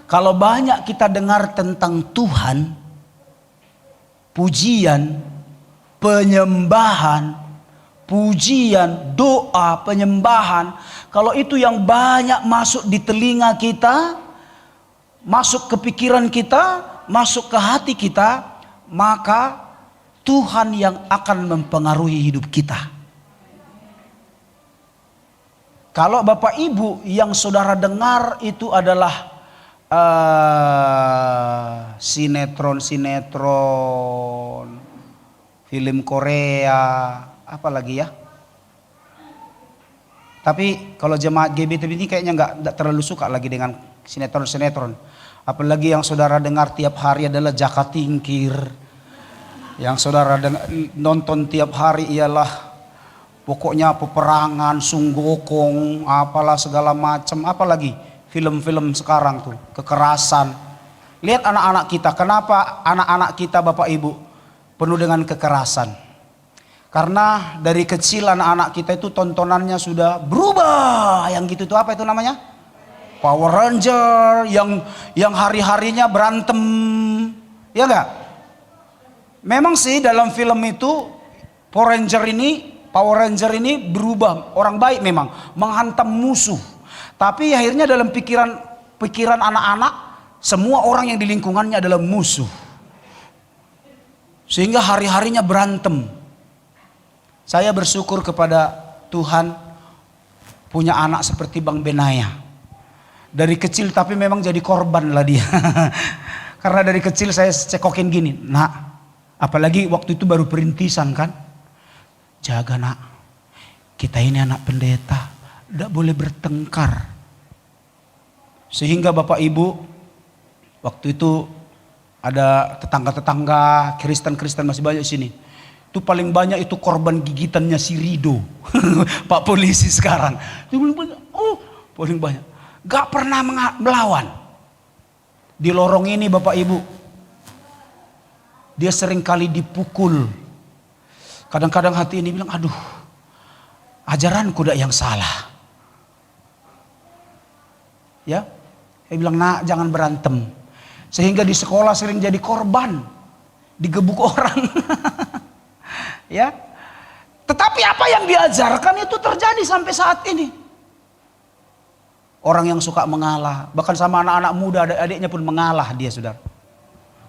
Kalau banyak kita dengar tentang Tuhan, pujian, penyembahan, pujian, doa, penyembahan, kalau itu yang banyak masuk di telinga kita, masuk ke pikiran kita, masuk ke hati kita, maka Tuhan yang akan mempengaruhi hidup kita. Kalau Bapak Ibu yang saudara dengar itu adalah sinetron, film Korea, apa lagi ya? Tapi kalau jemaat GBT ini kayaknya nggak terlalu suka lagi dengan sinetron. Apalagi yang saudara dengar tiap hari adalah Jaka Tingkir. Yang saudara nonton tiap hari ialah pokoknya peperangan, sunggokong, apalah segala macam, apalagi film-film sekarang tuh, kekerasan. Lihat anak-anak kita, kenapa anak-anak kita Bapak Ibu penuh dengan kekerasan? Karena dari kecil anak-anak kita itu tontonannya sudah berubah, yang gitu tuh apa itu namanya? Power Ranger, yang hari-harinya berantem, ya enggak? Memang sih dalam film itu Power Ranger ini berubah, orang baik memang, menghantam musuh. Tapi akhirnya dalam pikiran anak-anak, semua orang yang di lingkungannya adalah musuh. Sehingga hari-harinya berantem. Saya bersyukur kepada Tuhan punya anak seperti Bang Benaya. Dari kecil tapi memang jadi korban lah dia. Karena dari kecil saya cekokin gini, nak, apalagi waktu itu baru perintisan kan. Jaga nak, kita ini anak pendeta, tidak boleh bertengkar. Sehingga Bapak Ibu, waktu itu ada tetangga-tetangga Kristen masih banyak di sini. Itu paling banyak itu korban gigitannya si Rido, Pak polisi sekarang. Itu paling banyak. Gak pernah melawan. Di lorong ini Bapak Ibu, dia sering kali dipukul. Kadang-kadang hati ini bilang, aduh, ajaranku dah yang salah. Ya, saya bilang, nak, jangan berantem. Sehingga di sekolah sering jadi korban, digebuk orang. Ya, tetapi apa yang diajarkan itu terjadi sampai saat ini. Orang yang suka mengalah, bahkan sama anak-anak muda, adik-adiknya pun mengalah dia, saudara.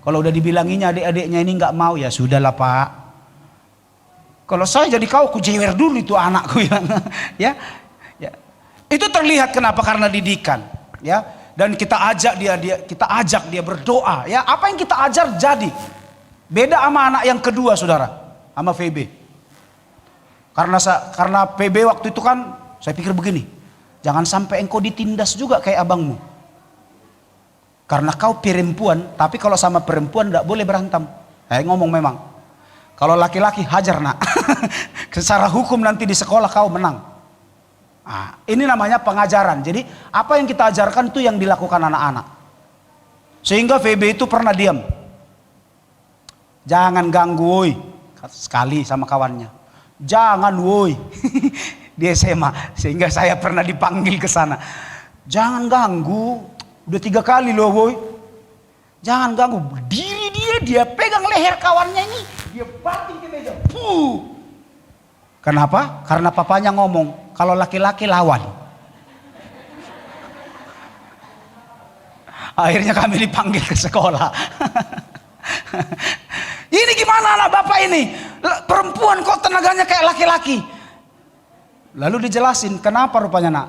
Kalau udah dibilanginya adik-adiknya ini nggak mau, ya sudahlah Pak. Kalau saya jadi kau, aku jewer dulu itu anakku ya. Itu terlihat kenapa? Karena didikan, ya. Dan kita ajak dia berdoa, ya. Apa yang kita ajar jadi. Beda sama anak yang kedua, saudara, sama VB. Karena PB waktu itu kan, saya pikir begini, jangan sampai engkau ditindas juga kayak abangmu. Karena kau perempuan, tapi kalau sama perempuan tidak boleh berantem. Ngomong memang. Kalau laki-laki hajar nak. Secara hukum nanti di sekolah kau menang. Nah, ini namanya pengajaran. Jadi apa yang kita ajarkan itu yang dilakukan anak-anak. Sehingga VB itu pernah diam. Jangan ganggu woi. Sekali sama kawannya. Jangan woi. Di SMA. Sehingga saya pernah dipanggil ke sana. Jangan ganggu. Udah 3 kali loh woi. Jangan ganggu. Berdiri dia pegang leher kawannya ini. Dia banting ke meja. Kenapa? Karena papanya ngomong, kalau laki-laki lawan. Akhirnya kami dipanggil ke sekolah. Ini gimana anak bapak ini? Perempuan kok tenaganya kayak laki-laki. Lalu dijelasin, kenapa rupanya nak?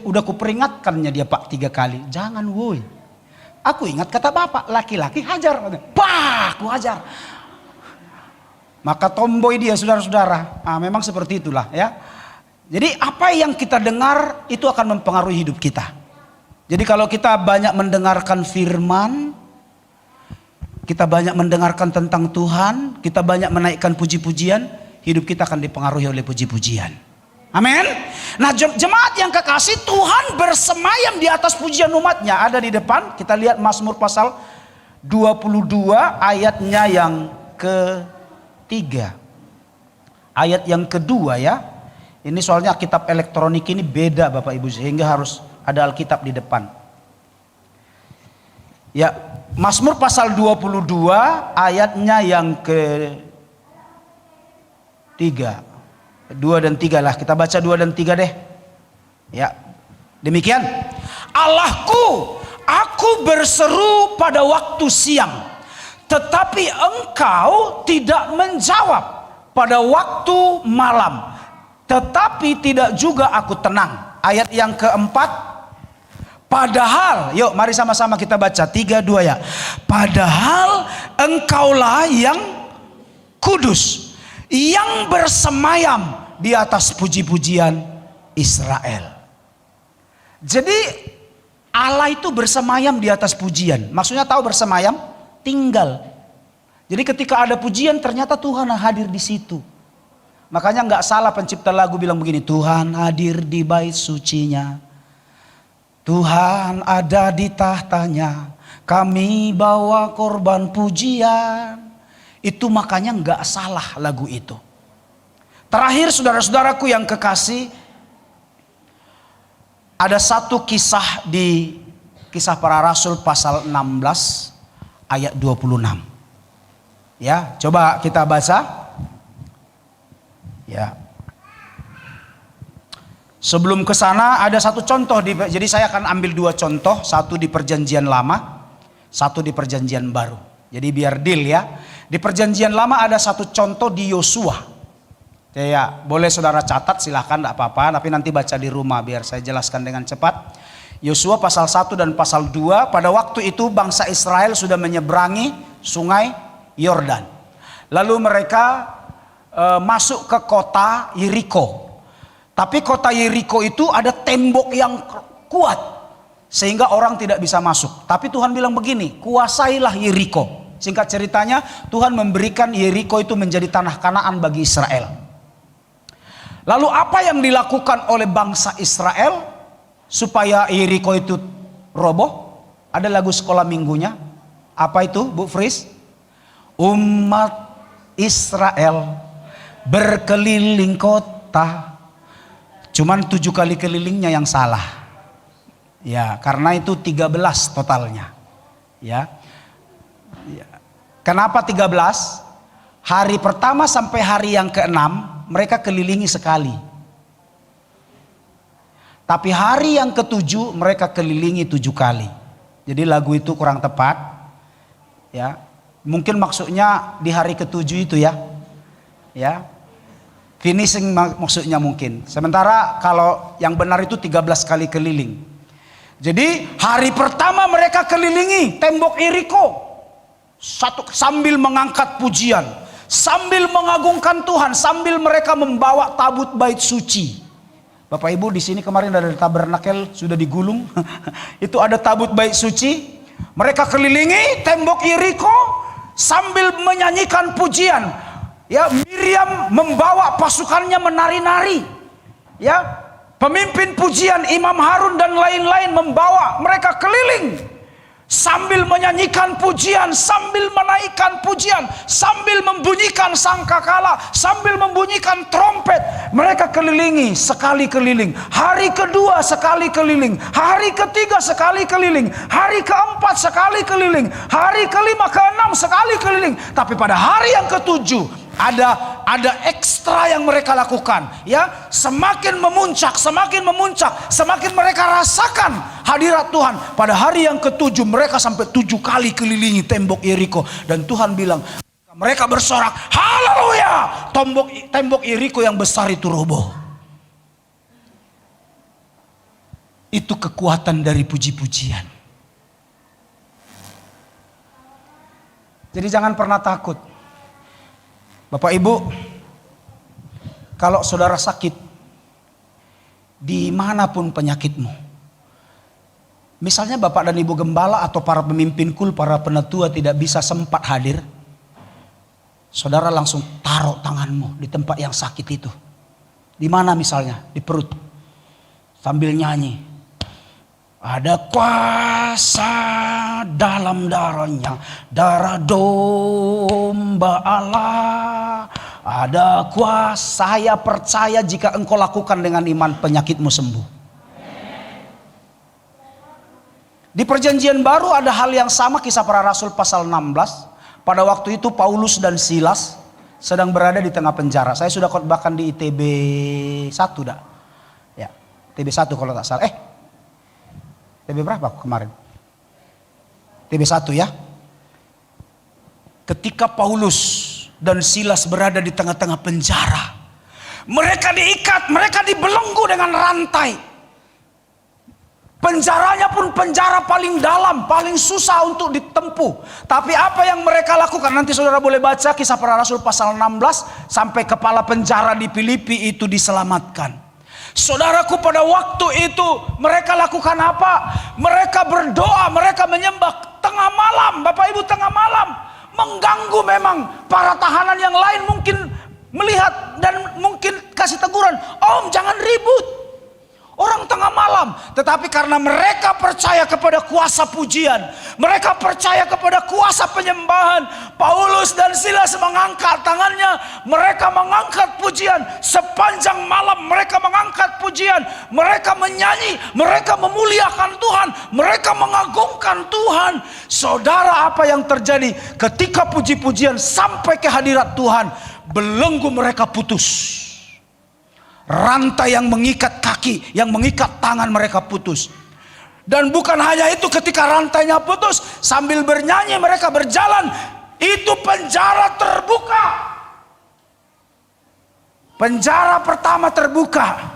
Udah kuperingatkannya dia Pak 3 kali. Jangan woi. Aku ingat kata bapak, laki-laki hajar. Pak, aku hajar. Maka tomboy dia, saudara-saudara. Memang seperti itulah ya. Jadi apa yang kita dengar itu akan mempengaruhi hidup kita. Jadi kalau kita banyak mendengarkan firman, kita banyak mendengarkan tentang Tuhan, kita banyak menaikkan puji-pujian, hidup kita akan dipengaruhi oleh puji-pujian. Amin. Nah, jemaat yang kekasih, Tuhan bersemayam di atas pujian umatnya. Ada di depan, kita lihat Mazmur pasal 22 ayatnya yang ke-3. Ayat yang kedua ya. Ini soalnya kitab elektronik ini beda Bapak Ibu, sehingga harus ada Alkitab di depan. Ya, Mazmur pasal 22 ayatnya yang ke-3. 2 dan 3 lah, kita baca 2 dan 3 deh. Ya. Demikian. Allahku, aku berseru pada waktu siang, tetapi engkau tidak menjawab. Pada waktu malam, tetapi tidak juga aku tenang. Ayat yang keempat. Padahal, yuk mari sama-sama kita baca 3, 2 ya. Padahal engkaulah yang kudus, yang bersemayam di atas puji-pujian Israel. Jadi Allah itu bersemayam di atas pujian. Maksudnya tahu bersemayam? Tinggal. Jadi ketika ada pujian ternyata Tuhan hadir di situ. Makanya nggak salah pencipta lagu bilang begini, Tuhan hadir di bait sucinya, Tuhan ada di tahtanya, kami bawa korban pujian. Itu makanya nggak salah lagu itu. Terakhir saudara-saudaraku yang kekasih, ada satu kisah di Kisah Para Rasul pasal 16 ayat 26. Ya, coba kita baca. Ya. Sebelum ke sana ada satu contoh jadi saya akan ambil 2 contoh, satu di Perjanjian Lama, satu di Perjanjian Baru. Jadi biar deal ya. Di Perjanjian Lama ada satu contoh di Yosua. Ya, boleh saudara catat silahkan, tidak apa-apa, tapi nanti baca di rumah biar saya jelaskan dengan cepat. Yosua pasal 1 dan pasal 2, pada waktu itu bangsa Israel sudah menyeberangi sungai Yordan. Lalu mereka masuk ke kota Yeriko. Tapi kota Yeriko itu ada tembok yang kuat sehingga orang tidak bisa masuk. Tapi Tuhan bilang begini, kuasailah Yeriko. Singkat ceritanya, Tuhan memberikan Yeriko itu menjadi tanah Kanaan bagi Israel. Lalu apa yang dilakukan oleh bangsa Israel supaya Yeriko itu roboh? Ada lagu sekolah minggunya. Apa itu, Bu Fris? Umat Israel berkeliling kota. Cuman 7 kali kelilingnya yang salah. Ya, karena itu 13 totalnya. Ya. Kenapa 13? Hari pertama sampai hari yang ke-6 mereka kelilingi sekali. Tapi hari yang ke-7 mereka kelilingi 7 kali. Jadi lagu itu kurang tepat. Ya. Mungkin maksudnya di hari ke-7 itu ya. Ya. Finishing maksudnya mungkin. Sementara kalau yang benar itu 13 kali keliling. Jadi hari pertama mereka kelilingi tembok Yeriko. Sambil mengangkat pujian, sambil mengagungkan Tuhan, sambil mereka membawa tabut bait suci. Bapak Ibu di sini kemarin ada tabernakel sudah digulung. Itu ada tabut bait suci. Mereka kelilingi tembok Yeriko sambil menyanyikan pujian. Ya, Miriam membawa pasukannya menari-nari. Ya, pemimpin pujian Imam Harun dan lain-lain membawa mereka keliling. Sambil menyanyikan pujian, sambil menaikkan pujian, sambil membunyikan sangkakala, sambil membunyikan trompet, mereka kelilingi sekali keliling. Hari kedua sekali keliling, hari ketiga sekali keliling, hari keempat sekali keliling, hari kelima keenam sekali keliling. Tapi pada hari yang ke-7 ada ekstra yang mereka lakukan, ya. Semakin memuncak, semakin mereka rasakan hadirat Tuhan. Pada hari yang ke-7 mereka sampai 7 kali kelilingi tembok Yeriko, dan Tuhan bilang, mereka bersorak, haleluya, tembok Yeriko yang besar itu roboh. Itu kekuatan dari puji-pujian. Jadi jangan pernah takut. Bapak Ibu, kalau saudara sakit, dimanapun penyakitmu, misalnya Bapak dan Ibu Gembala atau para pemimpin kul, para penatua tidak bisa sempat hadir, saudara langsung taruh tanganmu di tempat yang sakit itu. Di mana misalnya? Di perut. Sambil nyanyi. Ada kuasa dalam darahnya, darah domba Allah. Ada kuasa, saya percaya jika engkau lakukan dengan iman, penyakitmu sembuh. Di perjanjian baru ada hal yang sama, Kisah Para Rasul pasal 16. Pada waktu itu Paulus dan Silas sedang berada di tengah penjara. Saya sudah khotbahkan di ITB 1 dah. Ya, ITB 1 kalau tak salah. ITB berapa kemarin? ITB 1 ya. Ketika Paulus dan Silas berada di tengah-tengah penjara, mereka diikat, mereka dibelenggu dengan rantai. Penjaranya pun penjara paling dalam, paling susah untuk ditempuh. Tapi apa yang mereka lakukan? Nanti saudara boleh baca Kisah Para Rasul pasal 16 sampai kepala penjara di Filipi itu diselamatkan. Saudaraku, pada waktu itu mereka lakukan apa? Mereka berdoa, mereka menyembah tengah malam. Bapak Ibu, tengah malam mengganggu memang. Para tahanan yang lain mungkin melihat dan mungkin kasih teguran, "Om, jangan ribut. Orang tengah malam." Tetapi karena mereka percaya kepada kuasa pujian, mereka percaya kepada kuasa penyembahan, Paulus dan Silas mengangkat tangannya, mereka mengangkat pujian. Sepanjang malam mereka mengangkat pujian, mereka menyanyi, mereka memuliakan Tuhan, mereka mengagungkan Tuhan. Saudara, apa yang terjadi ketika puji-pujian sampai ke hadirat Tuhan? Belenggu mereka putus. Rantai yang mengikat kaki, yang mengikat tangan mereka putus. Dan bukan hanya itu, ketika rantainya putus, sambil bernyanyi mereka berjalan, itu penjara terbuka. Penjara pertama terbuka,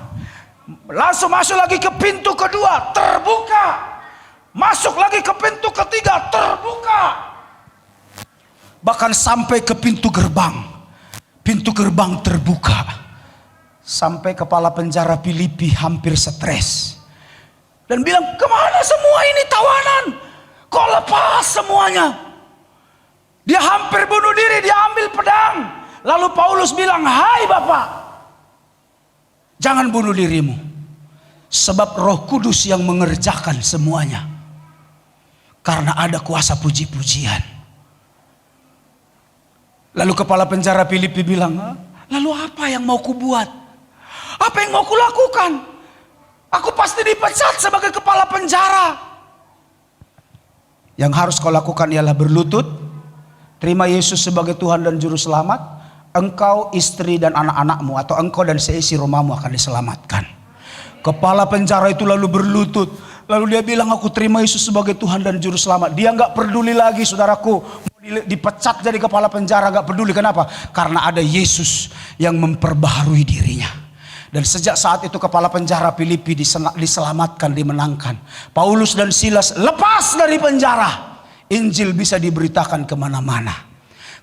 langsung masuk lagi ke pintu kedua, terbuka. Masuk lagi ke pintu ketiga, terbuka. Bahkan sampai ke pintu gerbang. Pintu gerbang terbuka. Sampai kepala penjara Filipi hampir stres. Dan bilang, "Kemana semua ini tawanan? Kok lepas semuanya?" Dia hampir bunuh diri, dia ambil pedang. Lalu Paulus bilang, "Hai Bapak, jangan bunuh dirimu. Sebab Roh Kudus yang mengerjakan semuanya. Karena ada kuasa puji-pujian." Lalu kepala penjara Filipi bilang, "Lalu apa yang mau kubuat? Apa yang mau kulakukan? Aku pasti dipecat sebagai kepala penjara." Yang harus kau lakukan ialah berlutut, terima Yesus sebagai Tuhan dan Juru Selamat. Engkau, istri dan anak-anakmu, atau engkau dan seisi rumahmu akan diselamatkan. Kepala penjara itu lalu berlutut. Lalu dia bilang, "Aku terima Yesus sebagai Tuhan dan Juru Selamat." Dia nggak peduli lagi, saudaraku, dipecat jadi kepala penjara, nggak peduli. Kenapa? Karena ada Yesus yang memperbaharui dirinya. Dan sejak saat itu kepala penjara Filipi diselamatkan, dimenangkan. Paulus dan Silas lepas dari penjara. Injil bisa diberitakan kemana-mana.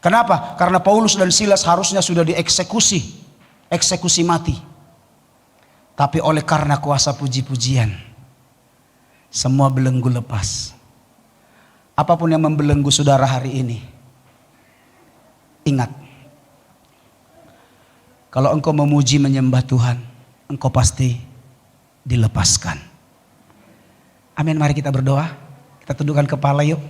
Kenapa? Karena Paulus dan Silas harusnya sudah dieksekusi, eksekusi mati. Tapi oleh karena kuasa puji-pujian, semua belenggu lepas. Apapun yang membelenggu saudara hari ini, ingat, kalau engkau memuji menyembah Tuhan, engkau pasti dilepaskan. Amin. Mari kita berdoa. Kita tundukkan kepala yuk.